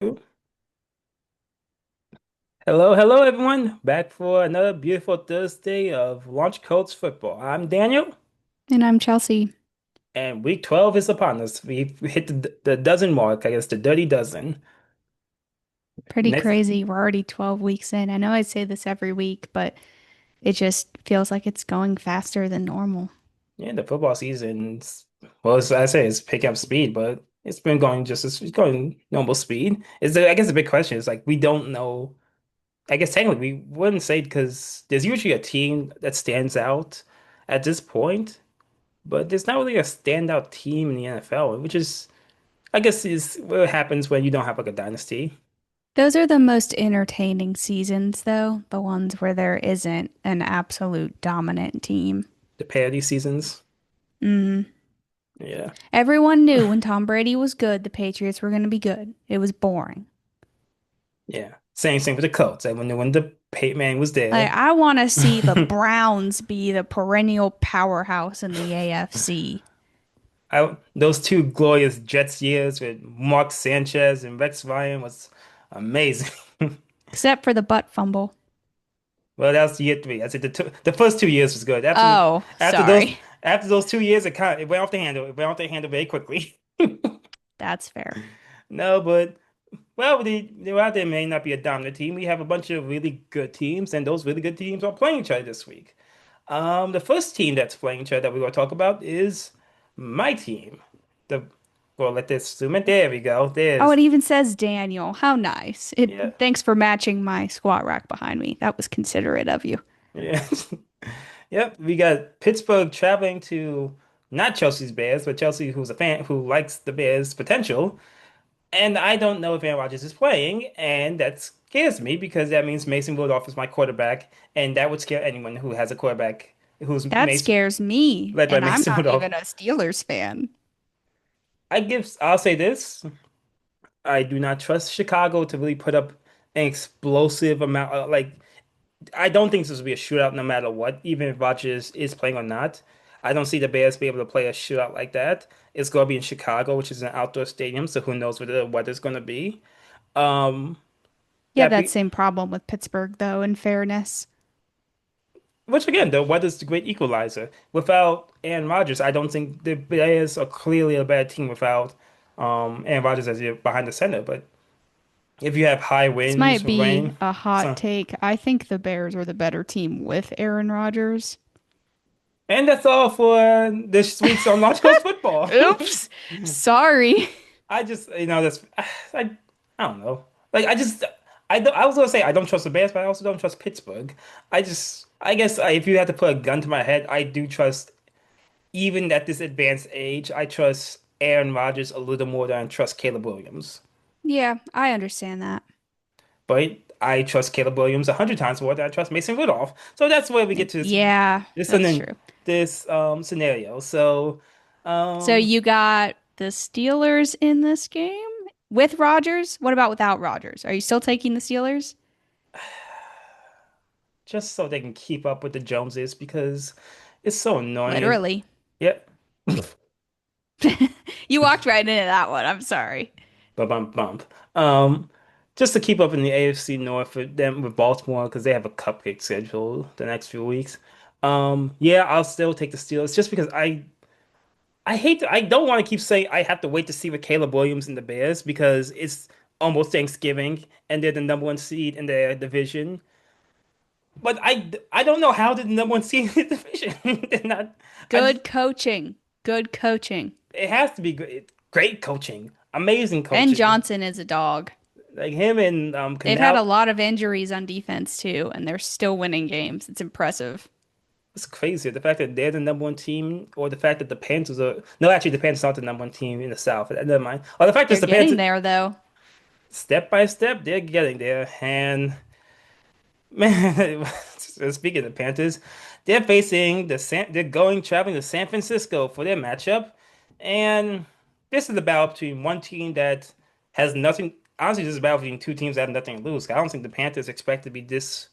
Hello, hello, everyone. Back for another beautiful Thursday of Launch Codes Football. I'm Daniel, And I'm Chelsea. and week 12 is upon us. We've hit the dozen mark, I guess the dirty dozen. Pretty Next, crazy. We're already 12 weeks in. I know I say this every week, but it just feels like it's going faster than normal. yeah, the football season's, well, as I say, it's picking up speed, but it's been going it's going normal speed. I guess the big question is like, we don't know. I guess technically we wouldn't say because there's usually a team that stands out at this point, but there's not really a standout team in the NFL, which is I guess is what happens when you don't have like a dynasty, Those are the most entertaining seasons, though, the ones where there isn't an absolute dominant team. the parity seasons. Mm. Yeah. Everyone knew when Tom Brady was good, the Patriots were going to be good. It was boring. Yeah. Same with the Colts. And when the Peyton Manning was Like, there, I want to see the Browns be the perennial powerhouse in the AFC, those two glorious Jets years with Mark Sanchez and Rex Ryan was amazing. except for the butt fumble. Well, that was year three. I said the first 2 years was good. Oh, After those sorry. after those 2 years, it went off the handle. It went off the handle very quickly. That's fair. No, but well, while there may not be a dominant team, we have a bunch of really good teams, and those really good teams are playing each other this week. The first team that's playing each other that we're going to talk about is my team. The well, let this zoom in. There we go. Oh, There's it even says Daniel. How nice. It yeah, thanks for matching my squat rack behind me. That was considerate of you. yeah, yep. We got Pittsburgh traveling to not Chelsea's Bears, but Chelsea, who's a fan who likes the Bears' potential. And I don't know if Aaron Rodgers is playing, and that scares me because that means Mason Rudolph is my quarterback, and that would scare anyone who has a quarterback who's That Mason, scares me, led by and I'm Mason not Rudolph. even a Steelers fan. I'll say this. I do not trust Chicago to really put up an explosive amount. I don't think this will be a shootout no matter what, even if Rodgers is playing or not. I don't see the Bears be able to play a shootout like that. It's going to be in Chicago, which is an outdoor stadium, so who knows what the weather's going to be. Um, You have that that be same problem with Pittsburgh, though, in fairness. which again, the weather's the great equalizer. Without Aaron Rodgers, I don't think the Bears are clearly a bad team without Aaron Rodgers as your behind the center. But if you have high This winds, might be rain, a hot so. take. I think the Bears are the better team with Aaron Rodgers. And that's all for this week's on Launch Coast Football. Oops. Sorry. I just, that's, I, I don't know. Like, I was gonna say I don't trust the Bears, but I also don't trust Pittsburgh. I guess if you had to put a gun to my head, I do trust, even at this advanced age, I trust Aaron Rodgers a little more than I trust Caleb Williams. Yeah, I understand that. But I trust Caleb Williams 100 times more than I trust Mason Rudolph. So that's where we get to Yeah, this that's and true. this scenario. So. So Um, you got the Steelers in this game with Rodgers. What about without Rodgers? Are you still taking the Steelers? just so they can keep up with the Joneses because it's so annoying. Literally. Yep. You walked right into that one. I'm sorry. Bump, bump, bump. Um, just to keep up in the AFC North with them with Baltimore because they have a cupcake schedule the next few weeks. Yeah, I'll still take the Steelers just because I don't want to keep saying I have to wait to see with Caleb Williams and the Bears because it's almost Thanksgiving and they're the number one seed in their division. But I don't know how they're the number one seed in the division. They're not. I just Good coaching. Good coaching. It has to be good. Great coaching, amazing Ben coaching. Johnson is a dog. Like him and They've had Canal. a lot of injuries on defense too, and they're still winning games. It's impressive. It's crazy. The fact that they're the number one team, or the fact that the Panthers are. No, actually, the Panthers aren't the number one team in the South. Never mind. Or the fact that They're the getting Panthers, there though. step by step, they're getting there. And man, speaking of the Panthers, they're facing they're going traveling to San Francisco for their matchup, and this is a battle between one team that has nothing. Honestly, this is a battle between two teams that have nothing to lose. I don't think the Panthers expect to be this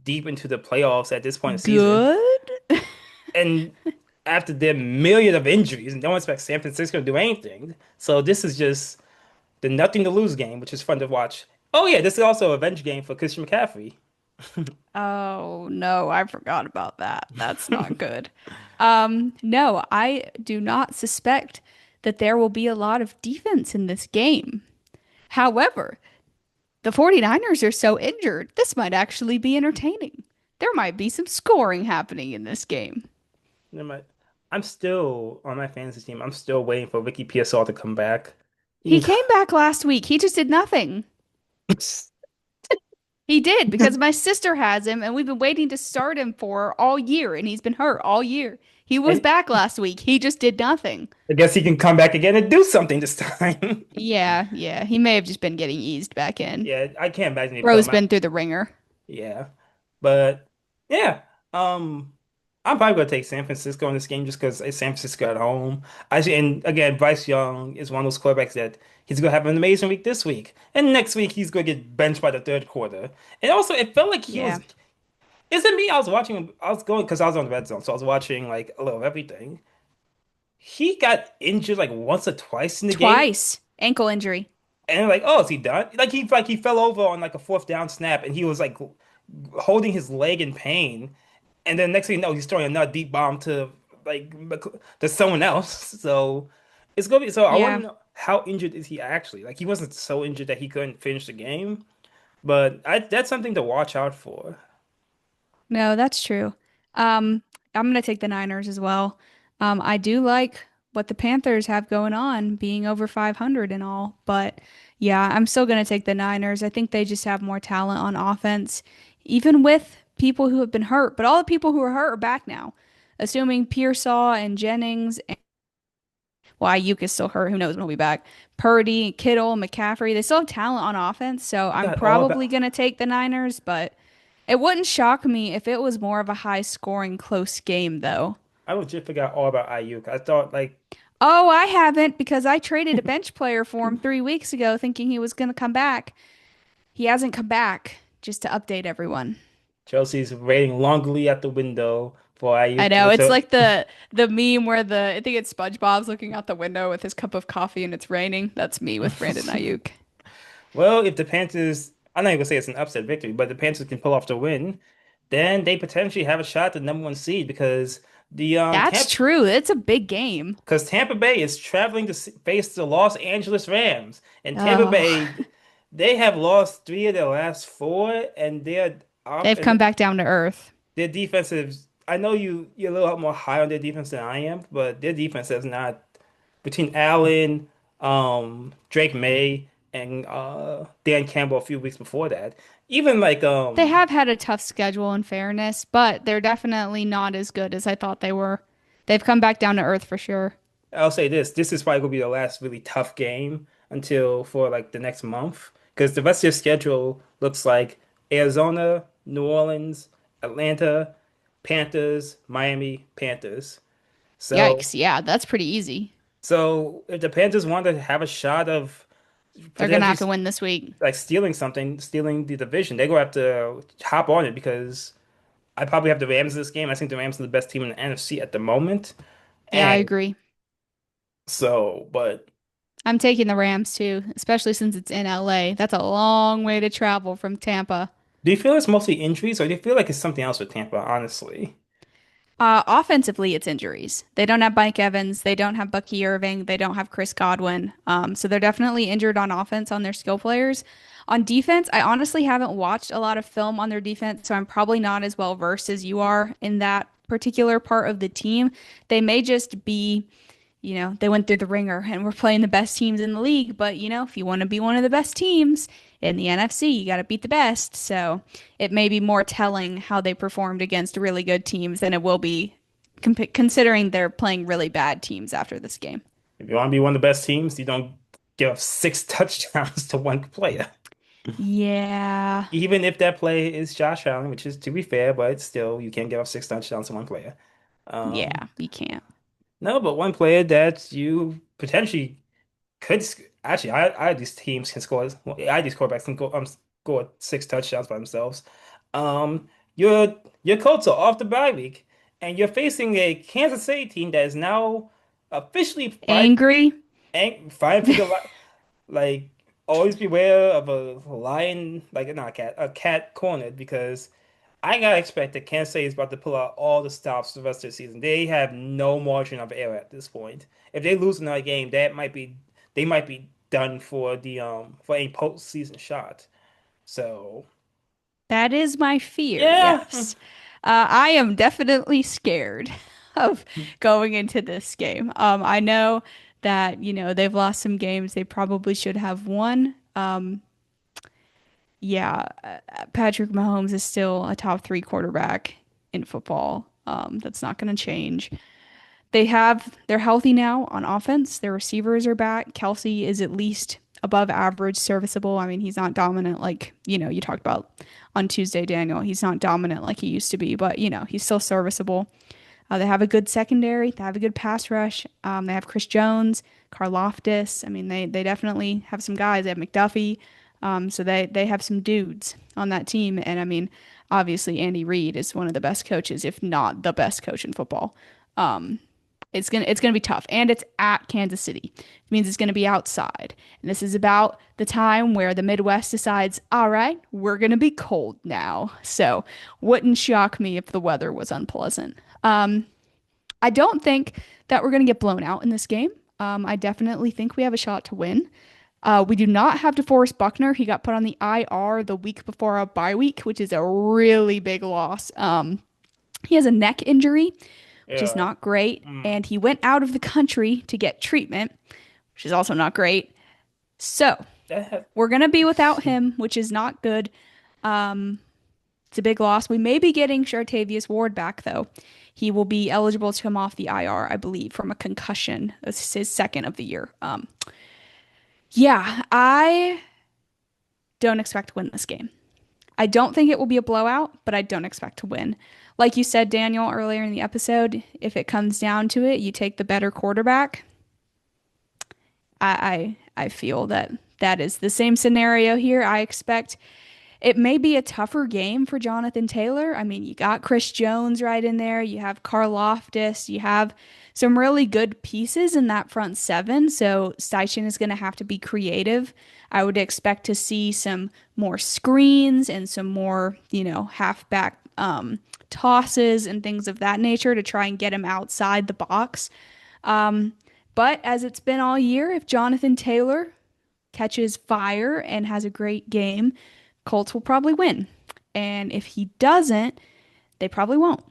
deep into the playoffs at this point in the season, Good. and after their million of injuries, and don't expect San Francisco to do anything. So this is just. the nothing to lose game, which is fun to watch. Oh yeah, this is also a revenge game for Christian McCaffrey. Oh no, I forgot about that. That's not good. No, I do not suspect that there will be a lot of defense in this game. However, the 49ers are so injured, this might actually be entertaining. There might be some scoring happening in this game. Never mind. I'm still on my fantasy team. I'm still waiting for Ricky Pearsall to come back. He He, came back last week. He just did nothing. He did because my sister has him and we've been waiting to start him for all year and he's been hurt all year. He was and back last week. He just did nothing. I guess he can come back again and do something this time. Yeah, yeah. He may have just been getting eased back in. Yeah, I can't imagine they put Bro's him out. been through the ringer. Yeah, but yeah, um, I'm probably gonna take San Francisco in this game just because it's San Francisco at home. And again, Bryce Young is one of those quarterbacks that he's gonna have an amazing week this week, and next week he's gonna get benched by the third quarter. And also, it felt like he Yeah. was. Isn't me? I was watching. I was going because I was on the red zone, so I was watching like a little of everything. He got injured like once or twice in the game, Twice. Ankle injury. and like, oh, is he done? Like he fell over on like a fourth down snap, and he was like holding his leg in pain. And then next thing you know, he's throwing another deep bomb to like to someone else. So it's gonna be. So I want to Yeah. know how injured is he actually? Like he wasn't so injured that he couldn't finish the game, but that's something to watch out for. No, that's true. I'm gonna take the Niners as well. I do like what the Panthers have going on, being over 500 and all, but yeah, I'm still gonna take the Niners. I think they just have more talent on offense, even with people who have been hurt. But all the people who are hurt are back now, assuming Pearsall and Jennings. Well, Ayuk is still hurt. Who knows when he'll be back? Purdy, Kittle, McCaffrey. They still have talent on offense, so I'm Forgot all probably about. gonna take the Niners, but. It wouldn't shock me if it was more of a high scoring close game though. I legit forgot all about Ayuk. I thought like Oh, I haven't because I traded a bench player for him 3 weeks ago thinking he was going to come back. He hasn't come back, just to update everyone. Chelsea's waiting longly at the window for I Ayuk know to. it's So like the meme where I think it's SpongeBob's looking out the window with his cup of coffee and it's raining. That's me with Brandon Ayuk. well, if the Panthers, I'm not even gonna say it's an upset victory, but the Panthers can pull off the win, then they potentially have a shot at the number one seed because the That's Tampa true. It's a big game. because Tampa Bay is traveling to face the Los Angeles Rams, and Tampa Oh, Bay they have lost three of their last four, and they're up they've and come back down to earth. their defensive. I know you're a little more high on their defense than I am, but their defense has not between Allen, Drake May, and Dan Campbell a few weeks before that. Even like They have had a tough schedule in fairness, but they're definitely not as good as I thought they were. They've come back down to earth for sure. I'll say this is probably gonna be the last really tough game until for like the next month because the rest of your schedule looks like Arizona, New Orleans, Atlanta, Panthers, Miami, Panthers. So Yikes. Yeah, that's pretty easy. so if the Panthers want to have a shot of They're gonna potentially have to win this week. like stealing something, stealing the division, they're gonna have to hop on it because I probably have the Rams in this game. I think the Rams are the best team in the NFC at the moment. Yeah, I And agree. so, but I'm taking the Rams too, especially since it's in LA. That's a long way to travel from Tampa. do you feel it's mostly injuries or do you feel like it's something else with Tampa, honestly? Offensively, it's injuries. They don't have Mike Evans. They don't have Bucky Irving. They don't have Chris Godwin. So they're definitely injured on offense on their skill players. On defense, I honestly haven't watched a lot of film on their defense, so I'm probably not as well versed as you are in that particular part of the team. They may just be, they went through the ringer and we're playing the best teams in the league. But, if you want to be one of the best teams in the NFC, you got to beat the best. So it may be more telling how they performed against really good teams than it will be considering they're playing really bad teams after this game. If you want to be one of the best teams, you don't give up six touchdowns to one player. Yeah. Even if that play is Josh Allen, which is to be fair, but still you can't give up six touchdowns to one player. Um, Yeah, you can't. no, but one player that you potentially actually, I these teams can score. Well, I these quarterbacks can score six touchdowns by themselves. Um, your Colts are off the bye week, and you're facing a Kansas City team that is now officially Angry. fighting for the life. Like, always beware of a lion, like not a cat cornered, because I gotta expect that Kansas State is about to pull out all the stops the rest of the season. They have no margin of error at this point. If they lose another game, they might be done for a postseason shot. So That is my fear. yeah. Yes. I am definitely scared of going into this game. I know that, they've lost some games they probably should have won. Yeah, Patrick Mahomes is still a top three quarterback in football. That's not going to change. They're healthy now on offense. Their receivers are back. Kelsey is at least above average, serviceable. I mean, he's not dominant like, you talked about on Tuesday, Daniel. He's not dominant like he used to be, but he's still serviceable. They have a good secondary. They have a good pass rush. They have Chris Jones, Karlaftis. I mean, they definitely have some guys. They have McDuffie. So they have some dudes on that team. And I mean, obviously Andy Reid is one of the best coaches, if not the best coach in football. It's gonna be tough, and it's at Kansas City. It means it's gonna be outside, and this is about the time where the Midwest decides, all right, we're gonna be cold now. So wouldn't shock me if the weather was unpleasant. I don't think that we're gonna get blown out in this game. I definitely think we have a shot to win. We do not have DeForest Buckner. He got put on the IR the week before our bye week, which is a really big loss. He has a neck injury, which is Yeah. not great. Mm. And he went out of the country to get treatment, which is also not great. So That we're going to be without him, which is not good. It's a big loss. We may be getting Shartavius Ward back, though. He will be eligible to come off the IR, I believe, from a concussion. This is his second of the year. Yeah, I don't expect to win this game. I don't think it will be a blowout, but I don't expect to win. Like you said, Daniel, earlier in the episode, if it comes down to it, you take the better quarterback. I feel that that is the same scenario here. I expect it may be a tougher game for Jonathan Taylor. I mean, you got Chris Jones right in there. You have Karlaftis. You have some really good pieces in that front seven. So Steichen is going to have to be creative. I would expect to see some more screens and some more, halfback tosses and things of that nature to try and get him outside the box. But as it's been all year, if Jonathan Taylor catches fire and has a great game, Colts will probably win. And if he doesn't, they probably won't.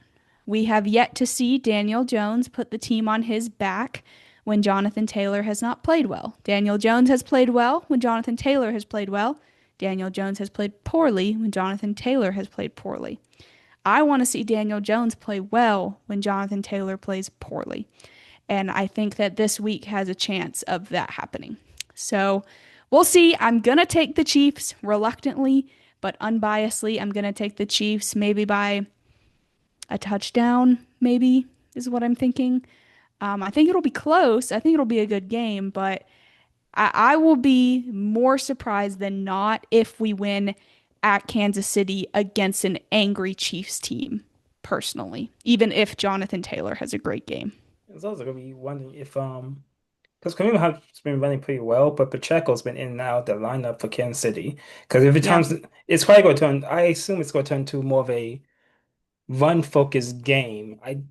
We have yet to see Daniel Jones put the team on his back when Jonathan Taylor has not played well. Daniel Jones has played well when Jonathan Taylor has played well. Daniel Jones has played poorly when Jonathan Taylor has played poorly. I want to see Daniel Jones play well when Jonathan Taylor plays poorly. And I think that this week has a chance of that happening. So we'll see. I'm going to take the Chiefs reluctantly, but unbiasedly. I'm going to take the Chiefs maybe by a touchdown, maybe is what I'm thinking. I think it'll be close. I think it'll be a good game, but I will be more surprised than not if we win at Kansas City against an angry Chiefs team, personally, even if Jonathan Taylor has a great game. it's also gonna be wondering if because Kareem Hunt's been running pretty well, but Pacheco's been in and out of the lineup for Kansas City. Because if it Yeah, turns, it's probably going to turn. I assume it's going to turn to more of a run-focused game. I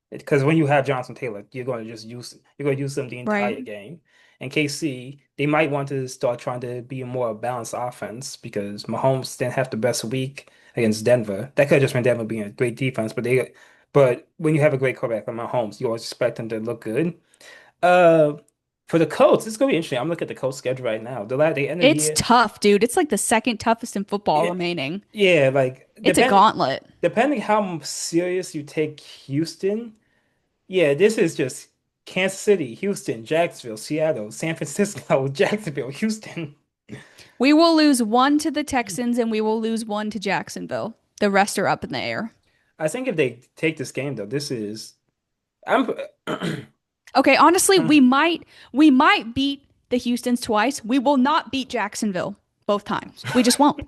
Because when you have Jonathan Taylor, you're going to use them the right. entire game. And KC, they might want to start trying to be a more balanced offense because Mahomes didn't have the best week against Denver. That could have just been Denver being a great defense, but when you have a great quarterback like Mahomes, you always expect them to look good. Uh, for the Colts, it's gonna be interesting. I'm looking at the Colts schedule right now. The end of the It's year, tough, dude. It's like the second toughest in football yeah, remaining. yeah, like It's a gauntlet. depending how serious you take Houston. Yeah, this is just Kansas City, Houston, Jacksonville, Seattle, San Francisco, Jacksonville, Houston. We will lose one to the Texans and we will lose one to Jacksonville. The rest are up in the air. I think if they take this game though, I'm Okay, honestly, we might beat the Houstons twice. We will not beat Jacksonville both times. We just won't.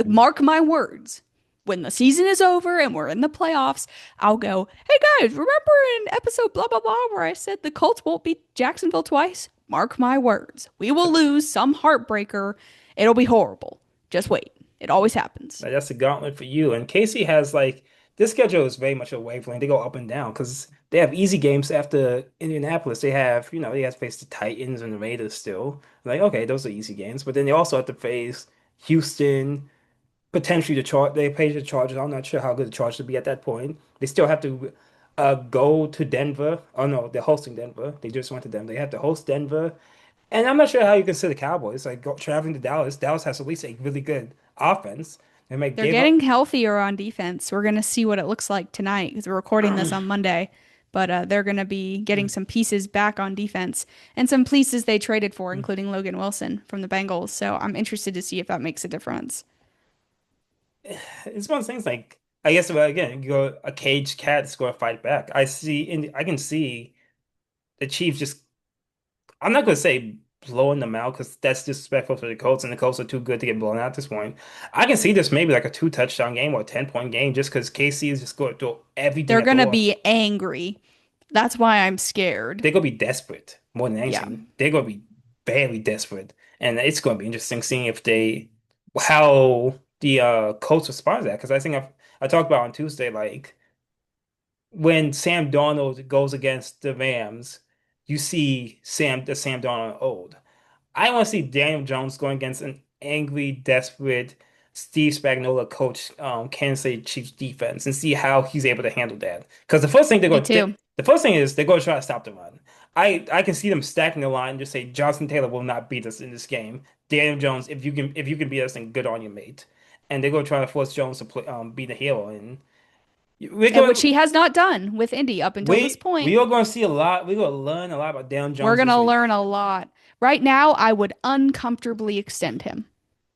Mark my words. When the season is over and we're in the playoffs, I'll go, "Hey guys, remember in episode blah blah blah where I said the Colts won't beat Jacksonville twice? Mark my words. We will lose some heartbreaker. It'll be horrible. Just wait. It always happens. Like, that's a gauntlet for you. And Casey has like this schedule is very much a wavelength. They go up and down because they have easy games after Indianapolis. They have, they have to face the Titans and the Raiders still. Like, okay, those are easy games. But then they also have to face Houston, potentially the Char they play the Chargers. I'm not sure how good the Chargers will be at that point. They still have to go to Denver. Oh no, they're hosting Denver. They just went to Denver. They have to host Denver. And I'm not sure how you consider Cowboys. Like traveling to Dallas. Dallas has at least a really good offense. They might They're give up. getting healthier on defense. We're going to see what it looks like tonight because we're recording this on Monday. But they're going to be getting some pieces back on defense and some pieces they traded for, including Logan Wilson from the Bengals. So I'm interested to see if that makes a difference. It's one of those things like I guess well, again, you go a caged cat is going to fight back. I can see the Chiefs just I'm not going to say blowing them out because that's disrespectful for the Colts, and the Colts are too good to get blown out at this point. I can see this maybe like a two touchdown game or a 10-point game just because KC is just going to throw everything They're at the going to wall. be angry. That's why I'm scared. They're going to be desperate more than Yeah. anything. They're going to be very desperate, and it's going to be interesting seeing if they how the Colts respond to that because I talked about on Tuesday like. When Sam Darnold goes against the Rams, you see Sam Darnold old. I want to see Daniel Jones going against an angry, desperate Steve Spagnuolo coach Kansas City Chiefs defense and see how he's able to handle that. Because Me too. the first thing is they're going to try to stop the run. I can see them stacking the line and just say Jonathan Taylor will not beat us in this game. Daniel Jones, if you can beat us, then good on you, mate. And they're going to try to force Jones to play, be the hero. And we're And which going. he has not done with Indy up until this We point. are going to see a lot. We're going to learn a lot about Daniel We're Jones going this to week. learn a lot. Right now, I would uncomfortably extend him.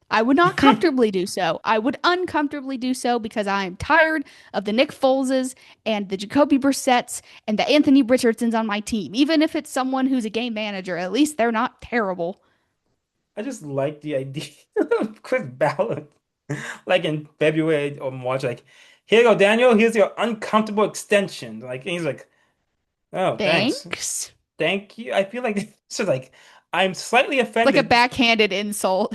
I would not comfortably do so. I would uncomfortably do so because I am tired of the Nick Foleses and the Jacoby Brissetts and the Anthony Richardsons on my team. Even if it's someone who's a game manager, at least they're not terrible. I just like the idea of Chris Ballard, like in February or March, like, here you go, Daniel. Here's your uncomfortable extension. Like, and he's like, oh, thanks, Thanks. thank you. I feel like it's just like I'm slightly Like a offended. backhanded insult.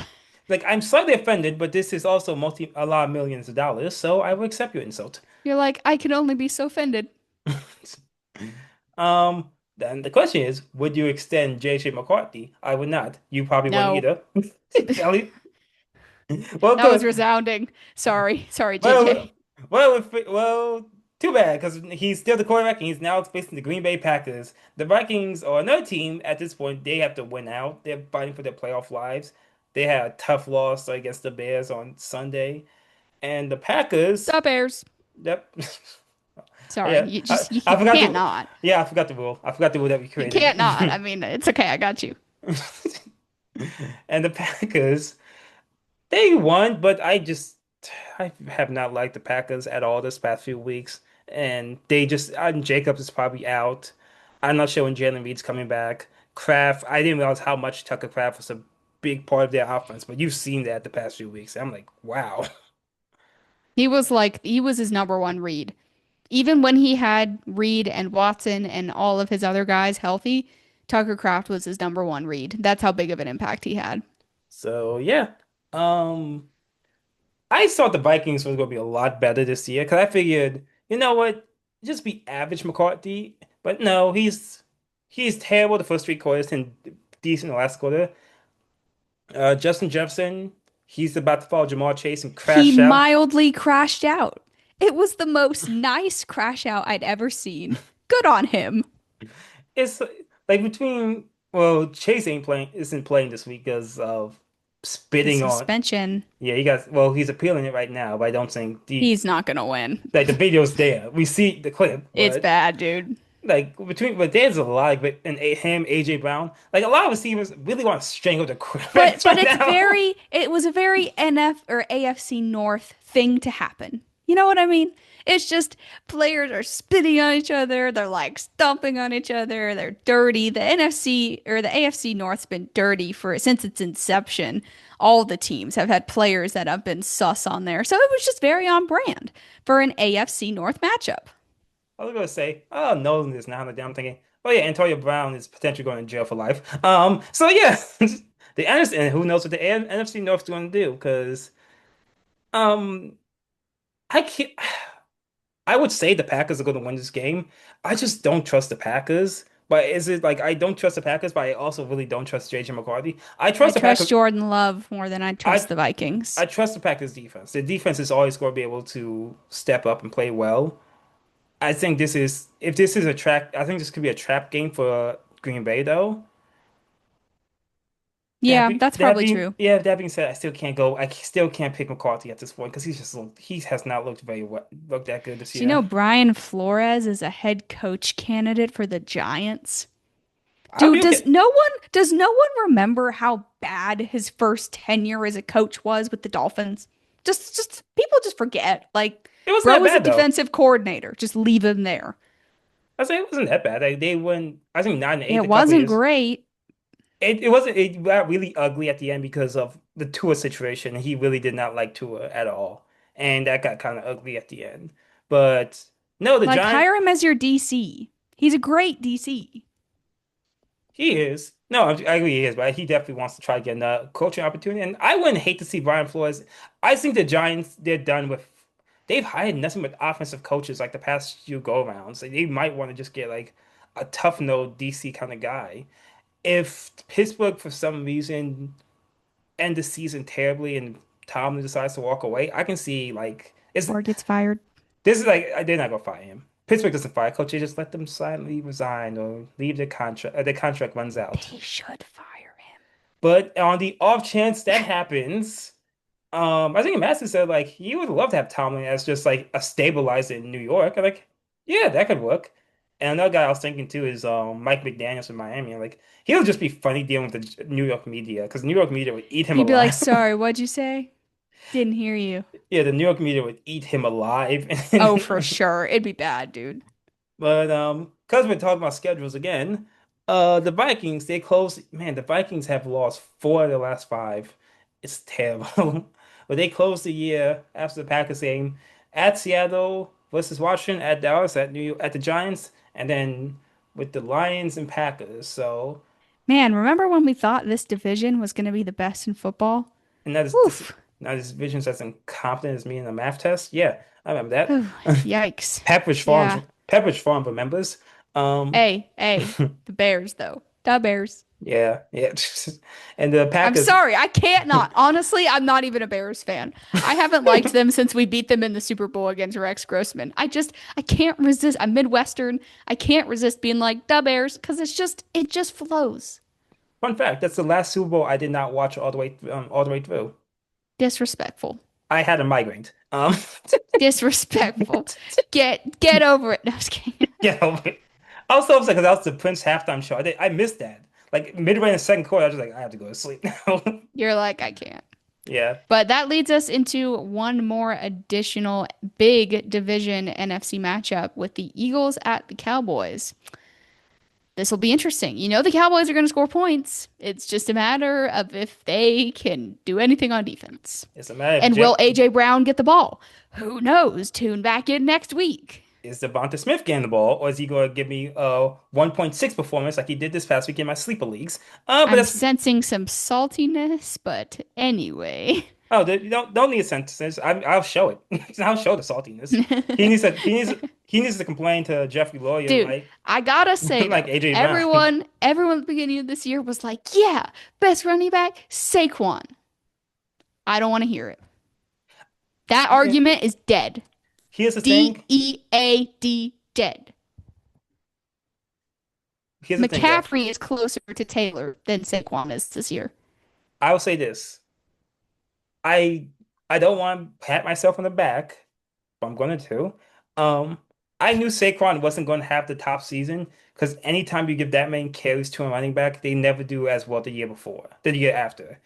Like I'm slightly offended, but this is also multi a lot of millions of dollars, so I will accept your insult. You're like, I can only be so offended. Then the question is, would you extend J.J. McCarthy? I would not. You probably wouldn't No, either. Kelly. Well, that was good. resounding. Sorry. Sorry, Well, JJ. well, too bad because he's still the quarterback and he's now facing the Green Bay Packers. The Vikings are another team at this point. They have to win out. They're fighting for their playoff lives. They had a tough loss against the Bears on Sunday, and the Packers. The Bears. Yep. Sorry. Yeah, You just, I you forgot can't the. not. Yeah, I forgot the rule. I forgot the rule that we You can't not. I created. mean, it's okay. I got you. And the Packers. They won, but I have not liked the Packers at all this past few weeks. And Jacobs is probably out. I'm not sure when Jalen Reed's coming back. Kraft, I didn't realize how much Tucker Kraft was a big part of their offense, but you've seen that the past few weeks. I'm like, wow. He was his number one read. Even when he had Reed and Watson and all of his other guys healthy, Tucker Kraft was his number one read. That's how big of an impact he had. So yeah. Um I thought the Vikings was gonna be a lot better this year because I figured, you know what, just be average McCarthy. But no, he's terrible the first three quarters and decent the last quarter. Justin Jefferson, he's about to follow Jamar Chase and He crash out. mildly crashed out. It was the most nice crash out I'd ever seen. Good on him. It's like between well, Chase isn't playing this week because of The spitting on. suspension, Yeah, he got well, he's appealing it right now, but I don't think he's not gonna win. the video's there. We see the clip, It's but bad, dude. like between but there's a lot of it and him, AJ Brown. Like a lot of receivers really want to strangle the quarterbacks But right now. it was a very NF or AFC North thing to happen. You know what I mean? It's just players are spitting on each other, they're like stomping on each other, they're dirty. The NFC or the AFC North's been dirty for since its inception. All the teams have had players that have been sus on there. So it was just very on brand for an AFC North matchup. I was gonna say, oh no, this now. I'm thinking, Oh yeah, Antonio Brown is potentially going to jail for life. So yeah, the NFC, and who knows what the NFC North's going to do? Because um, I can't. I would say the Packers are going to win this game. I just don't trust the Packers. But is it like I don't trust the Packers, but I also really don't trust JJ McCarthy? I I trust the trust Packers. Jordan Love more than I trust I the I Vikings. trust the Packers defense. The defense is always going to be able to step up and play well. I think this is if this is a trap. I think this could be a trap game for Green Bay though. Yeah, that's probably true. That being said, I still can't go. I still can't pick McCarthy at this point because he has not looked very well, looked that good this Do you year. know Brian Flores is a head coach candidate for the Giants? I'll Dude, be okay. does no one remember how bad his first tenure as a coach was with the Dolphins? Just people just forget. Like, It wasn't bro that was a bad though. defensive coordinator. Just leave him there. I say it wasn't that bad. They won. I think 9-8 It a couple wasn't years. great. It wasn't. It got really ugly at the end because of the Tua situation. He really did not like Tua at all, and that got kind of ugly at the end. But no, the Like, Giant. hire him as your DC. He's a great DC. He is. No, I agree he is, but he definitely wants to try to get a coaching opportunity. And I wouldn't hate to see Brian Flores. I think the Giants, they're done with. They've hired nothing but offensive coaches like the past few go rounds. They might want to just get like a tough no DC kind of guy. If Pittsburgh, for some reason, end the season terribly and Tomlin decides to walk away, I can see like it's Or gets fired. this is like they're not gonna fire him. Pittsburgh doesn't fire coach; they just let them silently resign or leave their contract. Their contract runs out. They should fire him. But on the off chance that happens, I think Madison said like he would love to have Tomlin as just like a stabilizer in New York. I'm like, yeah, that could work. And another guy I was thinking too is Mike McDaniels in Miami. Like he'll just be funny dealing with the New York media because New York media would eat him He'd be like, alive. sorry, what'd you say? Didn't hear you. Yeah, the New York media would eat him alive. Oh, for sure. It'd be bad, dude. But because we're talking about schedules again, the Vikings they close. Man, the Vikings have lost four of the last five. It's terrible. But they closed the year after the Packers game at Seattle versus Washington, at Dallas, at New York, at the Giants, and then with the Lions and Packers. So, Man, remember when we thought this division was going to be the best in football? and that is this Oof. now this division's as incompetent as me in the math test. Yeah, I remember that. Whew. Yikes. Pepperidge Farm, Yeah. Pepperidge Farm remembers. Um, Hey, the Bears, though. The Bears. Yeah, yeah. And the I'm Packers, sorry, I can't not. Honestly, I'm not even a Bears fan. I haven't liked them since we beat them in the Super Bowl against Rex Grossman. I can't resist. I'm Midwestern. I can't resist being like the Bears because it just flows. fun fact, that's the last Super Bowl I did not watch all the way through. Disrespectful. I had a migraine. Disrespectful. Get over it. No, I was kidding. Yeah, I was so upset because that was the Prince halftime show. I missed that. Like midway in the second quarter, I was just like, I have to go to sleep now. You're like, I can't. Yeah, But that leads us into one more additional big division NFC matchup with the Eagles at the Cowboys. This will be interesting. You know, the Cowboys are going to score points. It's just a matter of if they can do anything on defense. it's a matter of And Jeff will A.J. Brown get the ball? Who knows? Tune back in next week. is Devonta Smith getting the ball, or is he going to give me a 1.6 performance like he did this past week in my sleeper leagues? But I'm that's sensing some saltiness, but anyway. Oh, you don't need sentences. I'll show it. I'll show the saltiness. He needs to complain to Jeffrey Lawyer Dude, like I gotta say like though, AJ Brown. everyone at the beginning of this year was like, yeah, best running back, Saquon. I don't want to hear it. That Yeah. argument is dead. Here's the thing. DEAD, dead. Here's the thing, though. McCaffrey is closer to Taylor than Saquon is this year. I will say this. I I don't want to pat myself on the back, but I'm going to. Um, I knew Saquon wasn't going to have the top season because anytime you give that many carries to a running back, they never do as well the year before, the year after.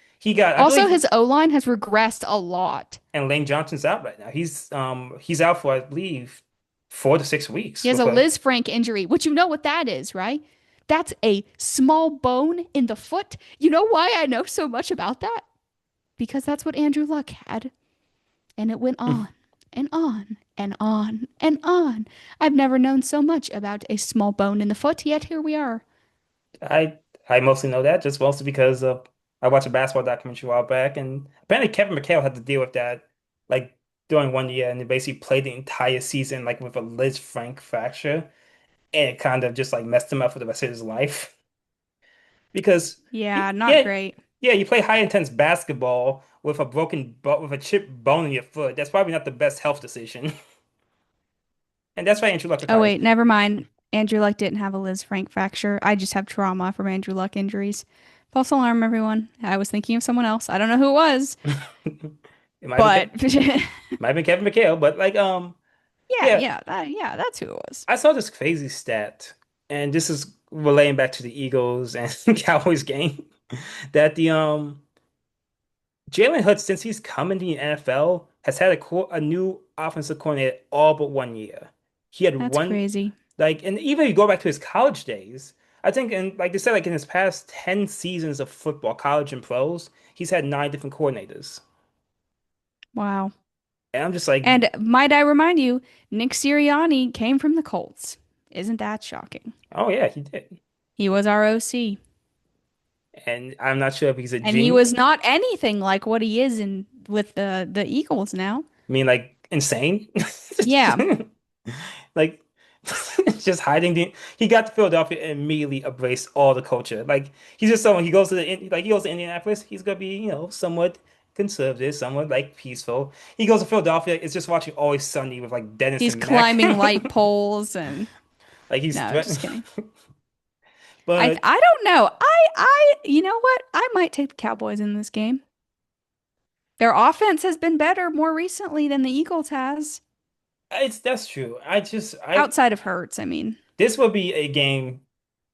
I Also, believe, his O line has regressed a lot. and Lane Johnson's out right now. He's out for I believe 4 to 6 weeks He has a with a Liz Frank injury, which you know what that is, right? That's a small bone in the foot. You know why I know so much about that? Because that's what Andrew Luck had. And it went on and on and on and on. I've never known so much about a small bone in the foot, yet here we are. I I mostly know that just mostly because I watched a basketball documentary a while back, and apparently Kevin McHale had to deal with that like during one year, and he basically played the entire season like with a Liz Frank fracture, and it kind of just like messed him up for the rest of his life because Yeah, not yeah, great. yeah, you play high intense basketball with a with a chipped bone in your foot. That's probably not the best health decision, and that's why Andrew Luck Oh, retires. wait, never mind. Andrew Luck didn't have a Liz Frank fracture. I just have trauma from Andrew Luck injuries. False alarm, everyone. I was thinking of someone else. I don't know who it was, It might be but might be Kevin McHale, but like yeah. yeah, that's who it was. I saw this crazy stat, and this is relating back to the Eagles and Cowboys game, that the Jalen Hurts, since he's come in the NFL, has had a new offensive coordinator all but one year. He had That's one crazy. like, and even if you go back to his college days, I think, and like they said, like in his past 10 seasons of football, college and pros, he's had 9 different coordinators, Wow. and I'm just like, And might I remind you, Nick Sirianni came from the Colts. Isn't that shocking? oh yeah, he did, He was our OC. and I'm not sure if he's a And he genius. was not anything like what he is in with the Eagles now. I mean, like insane. Yeah. Like just hiding he got to Philadelphia and immediately embraced all the culture. Like he's just someone he goes to he goes to Indianapolis, he's gonna be, somewhat conservative, somewhat like peaceful. He goes to Philadelphia, it's just watching Always Sunny with like Dennis He's and Mac. climbing light poles and Like he's no, threatening. just kidding. But I don't know. I you know what? I might take the Cowboys in this game. Their offense has been better more recently than the Eagles has. that's true. I Outside of Hurts, I mean. This will be a game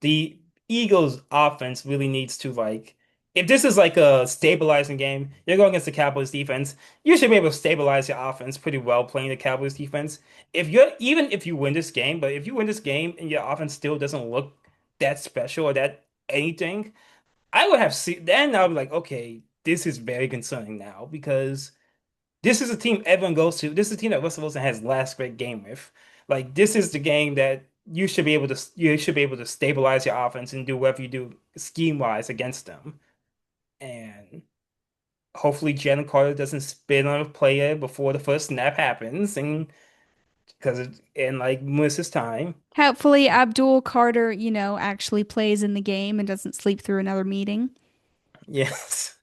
the Eagles offense really needs to like if this is like a stabilizing game, you're going against the Cowboys defense, you should be able to stabilize your offense pretty well playing the Cowboys defense. If you're even if you win this game, but if you win this game and your offense still doesn't look that special or that anything, I would have seen then I would be like, okay, this is very concerning now because this is a team everyone goes to. This is a team that Russell Wilson has last great game with. Like this is the game that you should be able to stabilize your offense and do whatever you do scheme wise against them. And hopefully Jalen Carter doesn't spin on a player before the first snap happens and and like miss his time. Hopefully Abdul Carter, actually plays in the game and doesn't sleep through another meeting. Yes.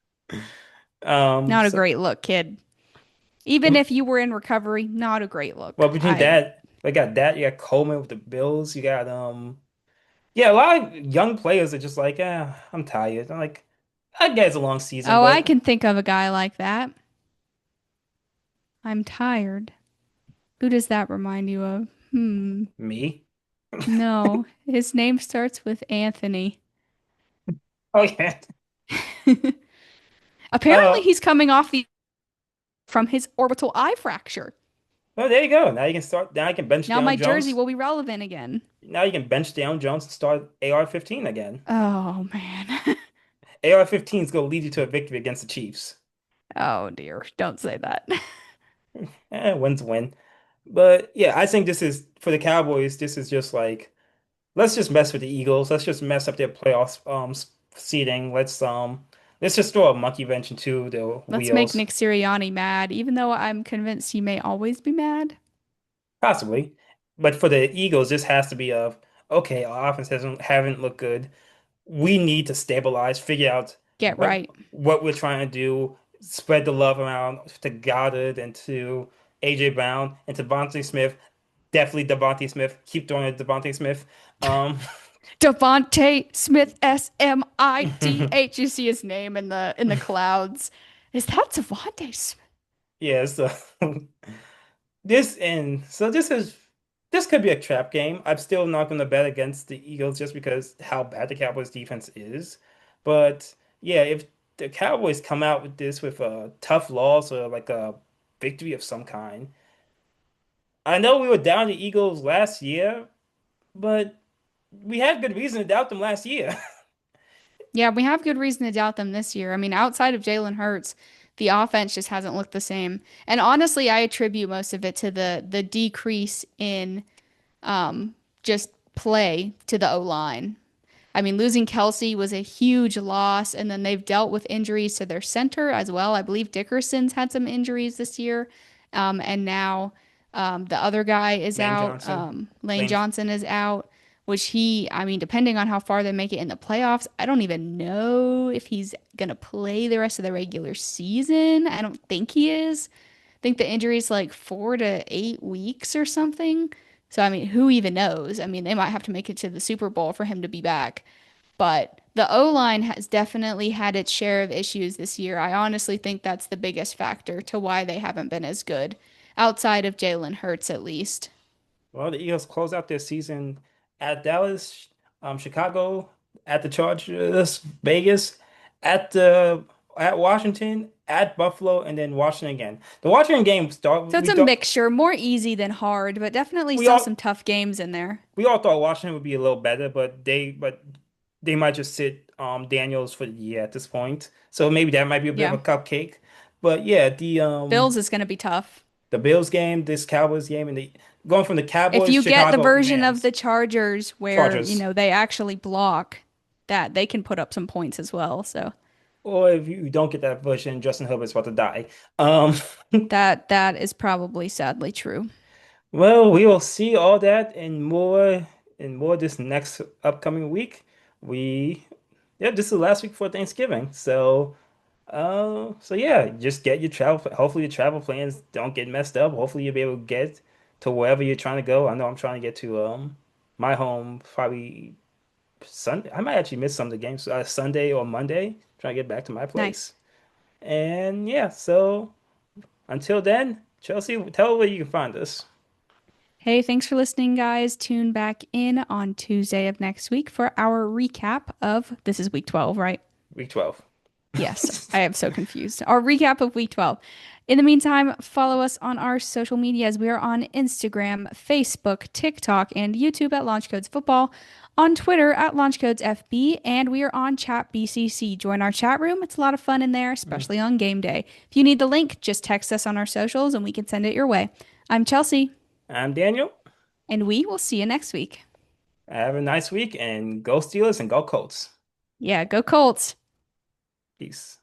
Not a So great look, kid. Even if you were in recovery, not a great look. well between that, I got that, you got Coleman with the Bills, you got yeah, a lot of young players are just like, I'm tired. I'm like, I get it's a long season, Oh, I but can think of a guy like that. I'm tired. Who does that remind you of? Hmm. me. No, his name starts with Anthony. Oh yeah. Apparently, Uh, he's coming off the from his orbital eye fracture. well, there you go. Now you can start. Now you can bench Now down my jersey Jones. will be relevant again. Now you can bench down Jones and start AR-15 again. Oh man. AR-15 is going to lead you to a victory against the Chiefs. Oh dear. Don't say that. Win's a win. But yeah, I think this is for the Cowboys. This is just like let's just mess with the Eagles. Let's just mess up their playoffs seeding. Let's just throw a monkey wrench into the Let's make wheels. Nick Sirianni mad, even though I'm convinced he may always be mad. Possibly. But for the Eagles, this has to be of okay, our offense hasn't haven't looked good. We need to stabilize, figure out Get right. what we're trying to do, spread the love around to Goddard and to AJ Brown and to Devontae Smith. Definitely Devontae Smith. Keep doing it, Devontae Smith. Um, Devontae Smith, Smith. You see his name in the clouds. Is that Devontae Smith? yeah, so this could be a trap game. I'm still not going to bet against the Eagles just because how bad the Cowboys defense is. But yeah, if the Cowboys come out with this with a tough loss or like a victory of some kind, I know we were down the Eagles last year, but we had good reason to doubt them last year. Yeah, we have good reason to doubt them this year. I mean, outside of Jalen Hurts, The offense just hasn't looked the same. And honestly, I attribute most of it to the decrease in just play to the O-line. I mean, losing Kelsey was a huge loss, and then they've dealt with injuries to their center as well. I believe Dickerson's had some injuries this year, and now the other guy is Lane out. Johnson. Lane Lane. Johnson is out, which I mean, depending on how far they make it in the playoffs, I don't even know if he's gonna play the rest of the regular season. I don't think he is. I think the injury is like 4 to 8 weeks or something. So, I mean, who even knows? I mean, they might have to make it to the Super Bowl for him to be back. But the O line has definitely had its share of issues this year. I honestly think that's the biggest factor to why they haven't been as good, outside of Jalen Hurts, at least. Well, the Eagles close out their season at Dallas, Chicago, at the Chargers, Vegas, at the at Washington, at Buffalo, and then Washington again. The Washington game start So it's we a thought mixture, more easy than hard, but definitely we still some all tough games in there. we all thought Washington would be a little better, but they might just sit Daniels for the year at this point. So maybe that might be a bit of a Yeah. cupcake. But yeah, Bills is going to be tough. the Bills game, this Cowboys game, and the going from the If Cowboys, you get the Chicago, version of Rams, the Chargers where, Chargers. they actually block that, they can put up some points as well. So Or if you don't get that version, Justin Herbert's about to die. Um, that is probably sadly true. well, we will see all that and more this next upcoming week. We yeah, this is the last week before Thanksgiving. So yeah, just get your travel. Hopefully your travel plans don't get messed up. Hopefully you'll be able to get to wherever you're trying to go. I know I'm trying to get to my home probably Sunday. I might actually miss some of the games Sunday or Monday. Trying to get back to my Nice. place. And yeah, so until then, Chelsea, tell where you can find us. Hey, thanks for listening, guys. Tune back in on Tuesday of next week for our recap of this is week 12, right? Week 12. Yes, I am so confused. Our recap of week 12. In the meantime, follow us on our social medias. We are on Instagram, Facebook, TikTok, and YouTube at Launch Codes Football, on Twitter at Launch Codes FB, and we are on Chat BCC. Join our chat room. It's a lot of fun in there, especially on game day. If you need the link, just text us on our socials and we can send it your way. I'm Chelsea, I'm Daniel. and we will see you next week. Have a nice week and go Steelers and go Colts. Yeah, go Colts. Peace.